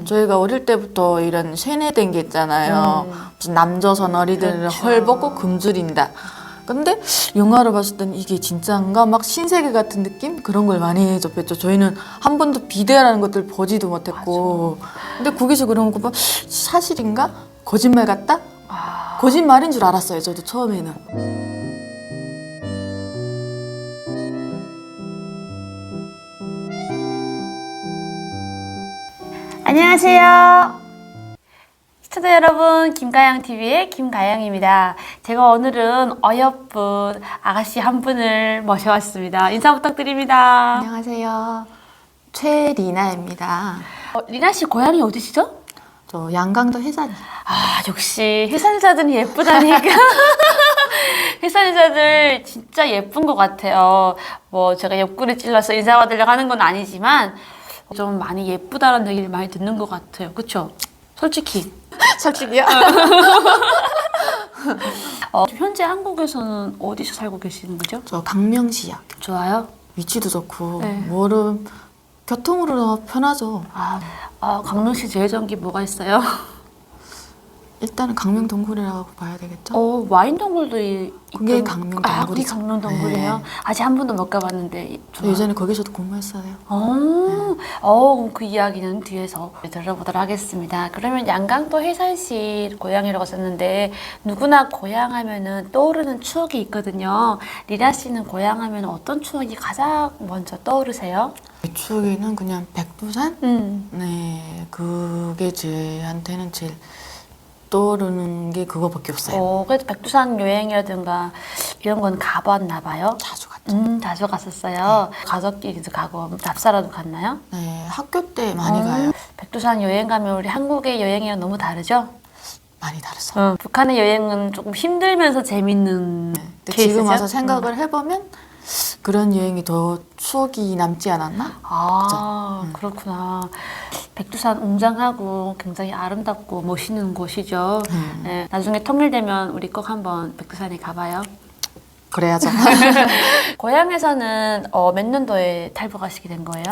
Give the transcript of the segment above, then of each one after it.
저희가 어릴 때부터 이런 세뇌된 게 있잖아요. 무슨 남조선 어리들을 그렇죠. 헐벗고 굶주린다. 근데 영화를 봤을 때는 이게 진짜인가? 막 신세계 같은 느낌? 그런 걸 많이 접했죠. 저희는 한 번도 비대라는 것들 보지도 못했고. 근데 거기서 그런 거 봐. 사실인가? 거짓말 같다? 거짓말인 줄 알았어요. 저도 처음에는. 안녕하세요. 시청자 여러분, 김가영TV의 김가영입니다. 제가 오늘은 어여쁜 아가씨 한 분을 모셔왔습니다. 인사 부탁드립니다. 안녕하세요. 최리나입니다. 리나 씨 고향이 어디시죠? 저 양강도 해산. 역시 해산자들이 예쁘다니까. 해산자들 진짜 예쁜 것 같아요. 뭐 제가 옆구리 찔러서 인사받으려고 하는 건 아니지만 좀 많이 예쁘다는 얘기를 많이 듣는 것 같아요. 그쵸? 솔직히. 솔직히요? 현재 한국에서는 어디서 살고 계시는 거죠? 저 강명시요. 좋아요. 위치도 좋고 네. 뭐를 교통으로 더 편하죠. 강릉시 제일 좋은 게 뭐가 있어요? 일단은 강명동굴이라고 봐야 되겠죠. 와인 동굴도 그게 강릉 그게 동굴이죠. 강릉 동굴이에요? 네. 아직 한 번도 못 가봤는데. 저 예전에 거기서도 공부했어요. 그럼 그 이야기는 뒤에서 들어보도록 하겠습니다. 그러면 양강도 해산시 고향이라고 썼는데 누구나 고향 하면은 떠오르는 추억이 있거든요. 리나 씨는 고향 하면 어떤 추억이 가장 먼저 떠오르세요? 제 추억에는 그냥 백두산? 네, 그게 저한테는 제일 떠오르는 게 그거밖에 없어요. 그래도 백두산 여행이라든가 이런 건 가봤나 봐요? 자주 갔죠. 자주 갔었어요. 가족끼리도 가고 납사라도 갔나요? 네, 학교 때 많이 가요. 백두산 여행 가면 우리 한국의 여행이랑 너무 다르죠? 많이 다르죠. 북한의 여행은 조금 힘들면서 재밌는 근데 케이스죠? 지금 와서 생각을 해보면 그런 여행이 더 추억이 남지 않았나? 그렇구나. 백두산 웅장하고 굉장히 아름답고 멋있는 곳이죠. 네, 나중에 통일되면 우리 꼭 한번 백두산에 가봐요. 그래야죠. 고향에서는 몇 년도에 탈북하시게 된 거예요?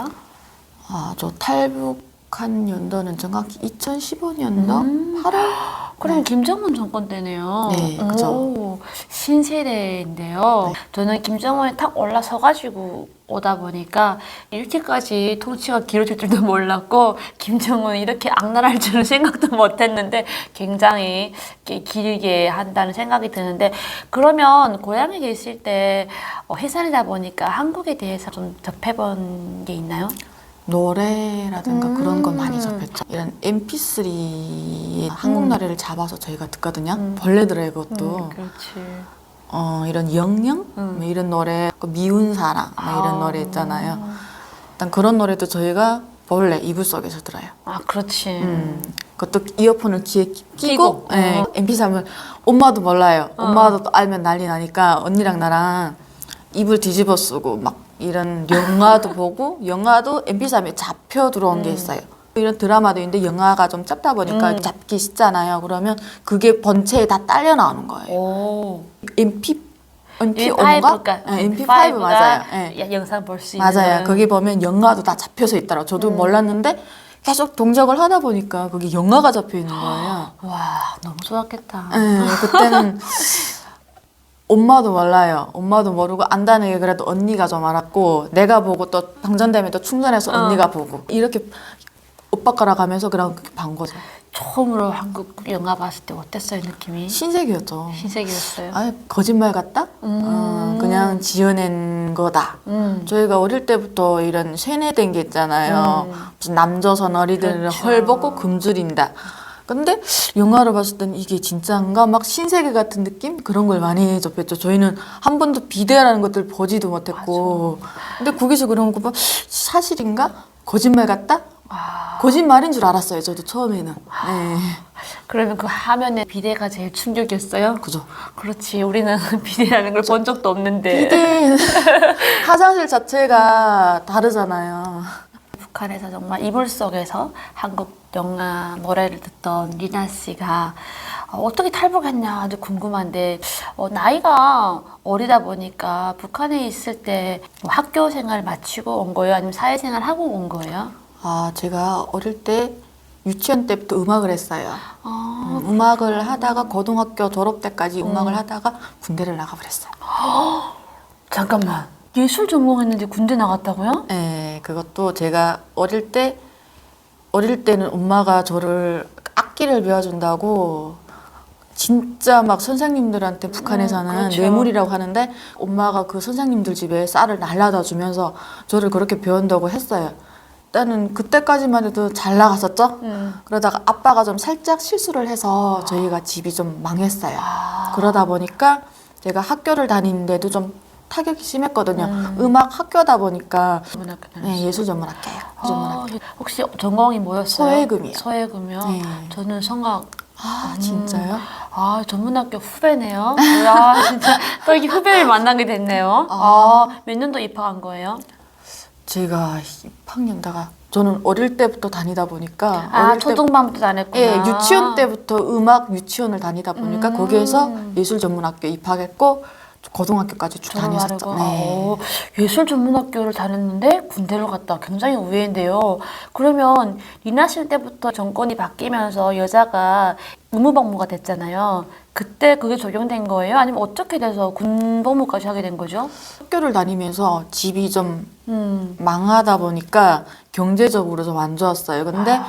저 탈북한 연도는 정확히 2015년도 8월? 그럼 김정은 정권 때네요. 네, 그죠. 오, 신세대인데요. 저는 김정은이 탁 올라서가지고 오다 보니까 이렇게까지 통치가 길어질 줄도 몰랐고 김정은이 이렇게 악랄할 줄은 생각도 못했는데 굉장히 길게 한다는 생각이 드는데 그러면 고향에 계실 때 해산이다 보니까 한국에 대해서 좀 접해본 게 있나요? 노래라든가 그런 건 많이 접했죠. 이런 MP3에 한국 노래를 잡아서 저희가 듣거든요. 벌레들의 것도. 그렇지. 이런 영영? 뭐 이런 노래, 미운 사랑 뭐 이런 노래 있잖아요. 일단 그런 노래도 저희가 몰래 이불 속에서 들어요. 그렇지. 그것도 이어폰을 귀에 끼고 끼고. 네, MP3을 엄마도 몰라요. 엄마도 또 알면 난리 나니까 언니랑 나랑 이불 뒤집어 쓰고 막 이런 영화도 보고 영화도 MP3에 잡혀 들어온 게 있어요. 이런 드라마도 있는데 영화가 좀 짧다 보니까 잡기 쉽잖아요. 그러면 그게 본체에 다 딸려 나오는 거예요. 오. MP5인가? 네, MP5 맞아요. 네. 영상 볼 수 있는. 맞아요. 거기 보면 영화도 다 잡혀서 있더라고요. 저도 몰랐는데 계속 동작을 하다 보니까 거기 영화가 잡혀 있는 거예요. 와, 너무 좋았겠다. 네, 그때는 엄마도 몰라요. 엄마도 모르고 안다는 게 그래도 언니가 좀 알았고 내가 보고 또 방전되면 또 충전해서 언니가 보고 이렇게 오빠 거라 가면서 그냥 반 거죠. 처음으로 한국 영화 봤을 때 어땠어요, 느낌이? 신세계였죠. 신세계였어요. 거짓말 같다? 그냥 지어낸 거다. 저희가 어릴 때부터 이런 세뇌된 게 있잖아요. 무슨 남조선 어리들을 그렇죠. 헐벗고 굶주린다. 근데 영화를 봤을 때는 이게 진짜인가? 막 신세계 같은 느낌? 그런 걸 많이 접했죠. 저희는 한 번도 비대라는 것들 보지도 못했고. 근데 거기서 그런 거 봐. 사실인가? 거짓말 같다? 거짓말인 줄 알았어요. 저도 처음에는. 네. 그러면 그 화면에 비대가 제일 충격이었어요? 그죠. 그렇지. 우리는 비대라는 걸 본 적도 없는데. 비대 화장실 자체가 다르잖아요. 북한에서 정말 이불 속에서 한국 영화 노래를 듣던 리나 씨가 어떻게 탈북했냐 아주 궁금한데 나이가 어리다 보니까 북한에 있을 때 뭐 학교 생활 마치고 온 거예요? 아니면 사회생활 하고 온 거예요? 제가 어릴 때 유치원 때부터 음악을 했어요. 음악을 하다가 고등학교 졸업 때까지 음악을 하다가 군대를 나가버렸어요. 잠깐만. 예술 전공했는데 군대 나갔다고요? 네, 그것도 제가 어릴 때는 엄마가 저를 악기를 배워준다고 진짜 막 선생님들한테 북한에서는 그렇죠. 뇌물이라고 하는데 엄마가 그 선생님들 집에 쌀을 날라다 주면서 저를 그렇게 배운다고 했어요. 일단은 그때까지만 해도 잘 나갔었죠. 그러다가 아빠가 좀 살짝 실수를 해서 저희가 집이 좀 망했어요. 그러다 보니까 제가 학교를 다니는데도 좀 타격이 심했거든요. 음악 학교다 보니까 네, 예술전문학교예요. 전문학교. 혹시 전공이 뭐였어요? 서예금이요. 서예금이요? 네. 저는 성악. 진짜요? 아, 전문학교 후배네요. 야, 진짜 또 이렇게 후배를 만나게 됐네요. 몇 년도 입학한 거예요? 제가 입학년다가 저는 어릴 때부터 다니다 보니까 초등반부터 다녔구나. 예, 유치원 때부터 음악 유치원을 다니다 보니까 거기에서 예술전문학교에 입학했고 고등학교까지 쭉 다녔었죠. 졸업하려고. 예술 전문학교를 다녔는데 군대를 갔다. 굉장히 의외인데요. 그러면 리나실 때부터 정권이 바뀌면서 여자가 의무복무가 됐잖아요. 그때 그게 적용된 거예요? 아니면 어떻게 돼서 군복무까지 하게 된 거죠? 학교를 다니면서 집이 좀 망하다 보니까 경제적으로 좀 안 좋았어요. 근데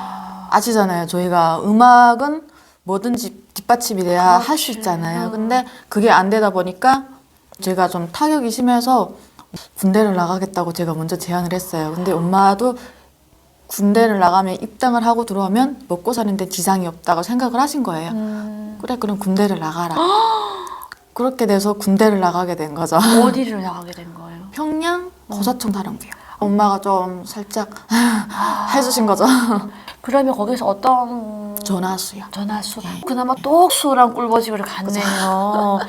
아시잖아요. 저희가 음악은 뭐든지 뒷받침이 돼야 할 수 있잖아요. 근데 그게 안 되다 보니까 제가 좀 타격이 심해서 군대를 나가겠다고 제가 먼저 제안을 했어요. 근데 엄마도 군대를 나가면 입당을 하고 들어오면 먹고 사는데 지장이 없다고 생각을 하신 거예요. 그래, 그럼 군대를 나가라. 그렇게 돼서 군대를 나가게 된 거죠. 어디를 나가게 된 거예요? 평양 고사청 사령부요. 엄마가 좀 살짝 해주신 거죠. 그러면 거기서 어떤 전화수요. 전화수. 그나마 똑수랑 꿀벌집을 갔네요.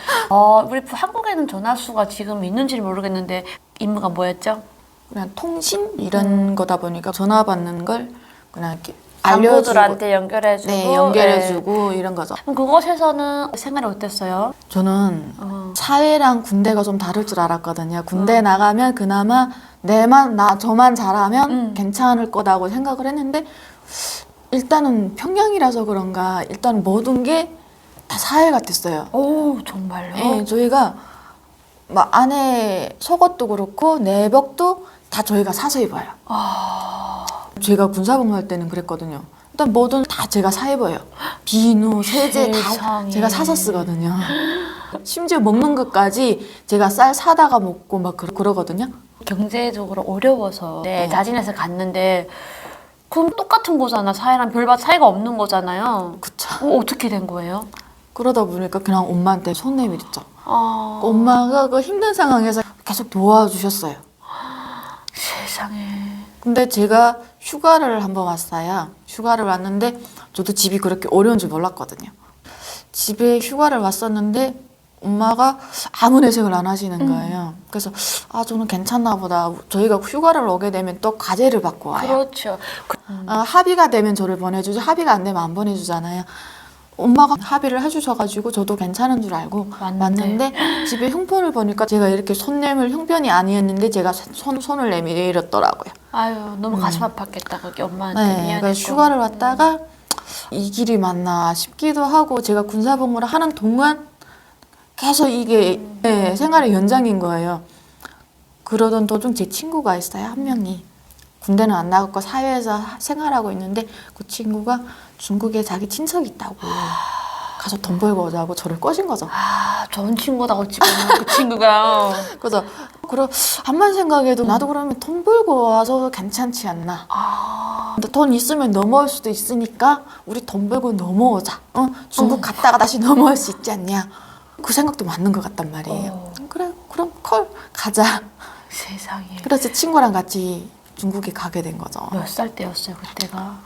우리 한국에는 전화수가 지금 있는지는 모르겠는데 임무가 뭐였죠? 그냥 통신 이런 거다 보니까 전화 받는 걸 그냥 이렇게 알려주고 간부들한테 연결해주고. 네, 연결해주고 이런 거죠. 그럼 그곳에서는 생활이 어땠어요? 저는 사회랑 군대가 좀 다를 줄 알았거든요. 군대 나가면 그나마 저만 잘하면 괜찮을 거다고 생각을 했는데 일단은 평양이라서 그런가 일단 모든 게 다 사회 같았어요. 오, 정말요? 네, 저희가 막 안에 속옷도 그렇고 내복도 다 저희가 사서 입어요. 제가 군사복무할 때는 그랬거든요. 일단 뭐든 다 제가 사 입어요. 비누, 세제 다 세상에. 제가 사서 쓰거든요. 심지어 먹는 것까지 제가 쌀 사다가 먹고 막 그러거든요. 경제적으로 어려워서 자진해서 갔는데 그럼 똑같은 거잖아. 사회랑 별 차이가 없는 거잖아요. 그쵸. 어떻게 된 거예요? 그러다 보니까 그냥 엄마한테 손 내밀었죠. 엄마가 그 힘든 상황에서 계속 도와주셨어요. 세상에. 근데 제가 휴가를 한번 왔어요. 휴가를 왔는데 저도 집이 그렇게 어려운 줄 몰랐거든요. 집에 휴가를 왔었는데 엄마가 아무 내색을 안 하시는 거예요. 그래서 저는 괜찮나 보다. 저희가 휴가를 오게 되면 또 과제를 받고 와요. 그렇죠. 합의가 되면 저를 보내주죠. 합의가 안 되면 안 보내주잖아요. 엄마가 합의를 해주셔가지고 저도 괜찮은 줄 알고 왔는데 집에 형편을 보니까 제가 이렇게 손 내밀 형편이 아니었는데 제가 손을 내밀었더라고요. 아유, 너무 가슴 아팠겠다. 그게 엄마한테 네, 미안했고. 그래서 휴가를 왔다가 이 길이 맞나 싶기도 하고 제가 군사복무를 하는 동안 계속 이게 생활의 연장인 거예요. 그러던 도중 제 친구가 있어요. 한 명이. 군대는 안 나갔고 사회에서 생활하고 있는데 그 친구가 중국에 자기 친척이 있다고 가서 돈 벌고 오자고 저를 꼬신 거죠. 좋은 친구다 어찌 보면 그 친구가. 그래서 암만 생각해도 나도 그러면 돈 벌고 와서 괜찮지 않나. 근데 돈 있으면 넘어올 수도 있으니까 우리 돈 벌고 넘어오자. 중국 갔다가 다시 넘어올 수 있지 않냐. 그 생각도 맞는 것 같단 말이에요. 그래, 그럼 콜 가자. 세상에. 그래서 친구랑 같이 중국에 가게 된 거죠. 몇 살 때였어요 그때가?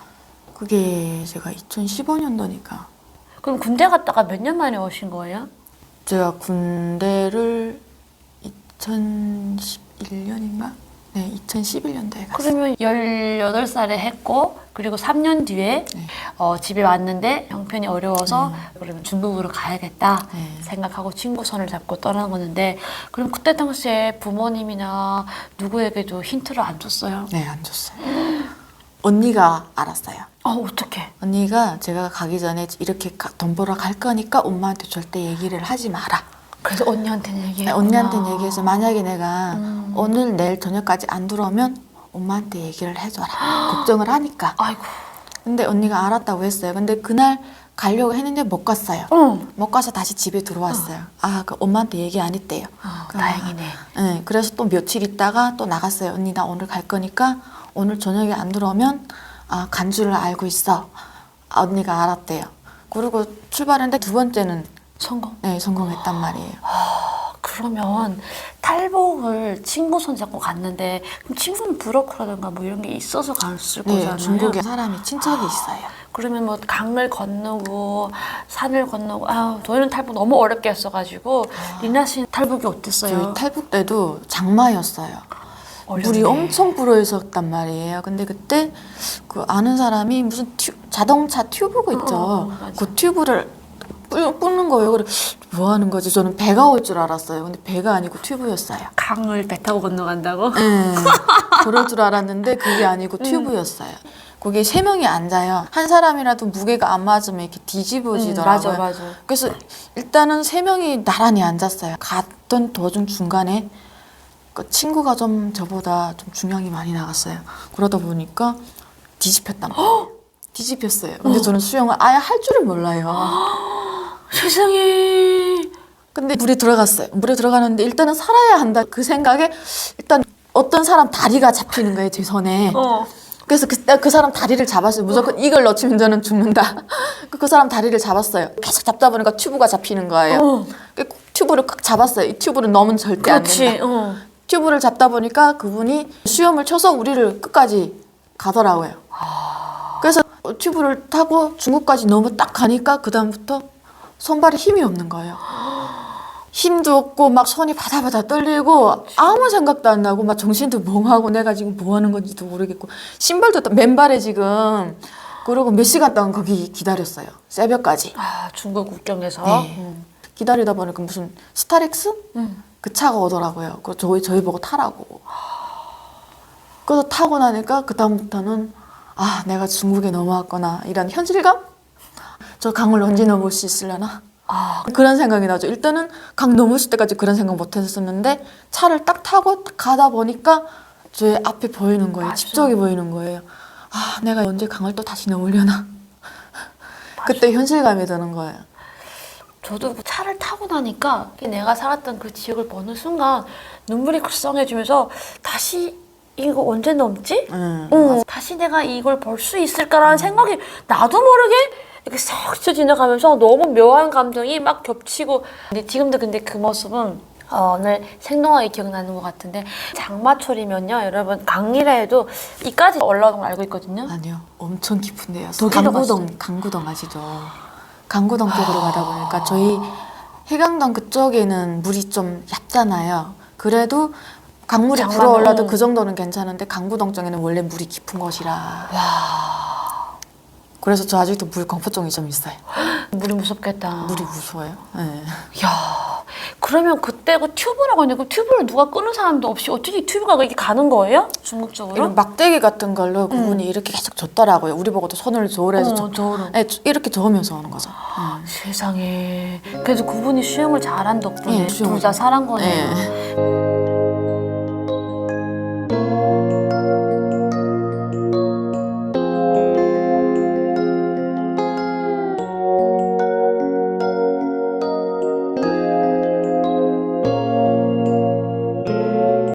그게 제가 2015년도니까 그럼 군대 갔다가 몇 년 만에 오신 거예요? 제가 군대를 2011년인가? 네, 2011년도에 갔어요. 그러면 18살에 했고 그리고 3년 뒤에 집에 왔는데 형편이 어려워서 그러면 중국으로 가야겠다 생각하고 친구 손을 잡고 떠난 거는데 그럼 그때 당시에 부모님이나 누구에게도 힌트를 안 줬어요? 네, 안 줬어요. 언니가 알았어요. 어떡해. 언니가 제가 가기 전에 이렇게 돈 벌어 갈 거니까 엄마한테 절대 얘기를 하지 마라. 그래서 언니한테는 얘기해. 언니한테는 얘기해서 만약에 내가 오늘 내일 저녁까지 안 들어오면 엄마한테 얘기를 해줘라. 걱정을 하니까. 아이고. 근데 언니가 알았다고 했어요. 근데 그날 가려고 했는데 못 갔어요. 못 가서 다시 집에 들어왔어요. 그 엄마한테 얘기 안 했대요. 다행이네. 네, 그래서 또 며칠 있다가 또 나갔어요. 언니 나 오늘 갈 거니까 오늘 저녁에 안 들어오면 간 줄을 알고 있어. 언니가 알았대요. 그리고 출발했는데 두 번째는 성공. 네, 성공했단 말이에요. 그러면 탈북을 친구 손잡고 갔는데 그럼 친구는 브로커라든가 뭐 이런 게 있어서 갔을 네, 거잖아요. 중국에 사람이 친척이 있어요. 그러면 뭐 강을 건너고 산을 건너고 저희는 탈북 너무 어렵게 했어가지고 리나 씨는 탈북이 어땠어요? 저희 탈북 때도 장마였어요. 어렵네. 물이 엄청 불어 있었단 말이에요. 근데 그때 그 아는 사람이 무슨 자동차 튜브가 있죠. 맞아. 그 튜브를 뿌는 거예요. 그래 뭐 하는 거지? 저는 배가 올 줄 알았어요. 근데 배가 아니고 튜브였어요. 강을 배 타고 건너간다고? 네, 그럴 줄 알았는데 그게 아니고 튜브였어요. 거기에 3명이 앉아요. 한 사람이라도 무게가 안 맞으면 이렇게 뒤집어지더라고요. 맞아. 그래서 일단은 3명이 나란히 앉았어요. 갔던 도중 중간에 그 친구가 좀 저보다 좀 중량이 많이 나갔어요. 그러다 보니까 뒤집혔단 말이에요. 뒤집혔어요. 근데 저는 수영을 아예 할 줄을 몰라요. 세상에. 근데 물에 들어갔어요. 물에 들어가는데 일단은 살아야 한다. 그 생각에 일단 어떤 사람 다리가 잡히는 거예요. 제 손에. 그래서 그 사람 다리를 잡았어요. 무조건 이걸 놓치면 저는 죽는다. 그 사람 다리를 잡았어요. 계속 잡다 보니까 튜브가 잡히는 거예요. 튜브를 꽉 잡았어요. 이 튜브를 넣으면 절대 안 된다. 튜브를 잡다 보니까 그분이 수염을 쳐서 우리를 끝까지 가더라고요. 그래서 튜브를 타고 중국까지 너무 딱 가니까 그 다음부터 손발에 힘이 없는 거예요. 힘도 없고 막 손이 바다바다 떨리고 아무 생각도 안 나고 막 정신도 멍하고 내가 지금 뭐 하는 건지도 모르겠고 신발도 맨발에 지금 그러고 몇 시간 동안 거기 기다렸어요. 새벽까지. 중국 국경에서? 네. 기다리다 보니까 무슨 스타렉스? 그 차가 오더라고요. 그 저희 보고 타라고. 그래서 타고 나니까 그 다음부터는 내가 중국에 넘어왔구나 이런 현실감? 저 강을 언제 넘을 수 있으려나? 그런 생각이 나죠. 일단은 강 넘으실 때까지 그런 생각 못 했었는데 차를 딱 타고 딱 가다 보니까 제 앞에 보이는 거예요. 맞아. 집적이 보이는 거예요. 내가 언제 강을 또 다시 넘으려나? 그때 현실감이 드는 거예요. 저도 그 차를 타고 나니까 내가 살았던 그 지역을 보는 순간 눈물이 글썽해지면서 다시 이거 언제 넘지? 다시 내가 이걸 볼 수 있을까라는 생각이 나도 모르게 이렇게 싹 스쳐 지나가면서 너무 묘한 감정이 막 겹치고 근데 지금도 근데 그 모습은 오늘 생동하게 기억나는 것 같은데 장마철이면요 여러분 강이라 해도 이까지 올라오는 걸 알고 있거든요. 아니요. 엄청 깊은 데였어요. 거기도 강구동 아시죠? 강구동 쪽으로 가다 보니까 저희 해강동 그쪽에는 물이 좀 얕잖아요. 그래도 강물이 불어올라도 그 정도는 괜찮은데 강구동 쪽에는 원래 물이 깊은 곳이라. 그래서 저 아직도 물 공포증이 좀 있어요. 물이 무섭겠다. 물이 무서워요. 네. 야, 그러면 그때 그 튜브라고 했는데 그 튜브를 누가 끄는 사람도 없이 어떻게 튜브가 이렇게 가는 거예요? 중국적으로? 이런 막대기 같은 걸로 그분이 이렇게 계속 줬더라고요. 우리 보고도 손을 저으래서 저으러. 네, 이렇게 저으면서 하는 거죠. 세상에. 그래도 그분이 수영을 잘한 덕분에 네, 수영을 둘 다 살한 거네요. 네.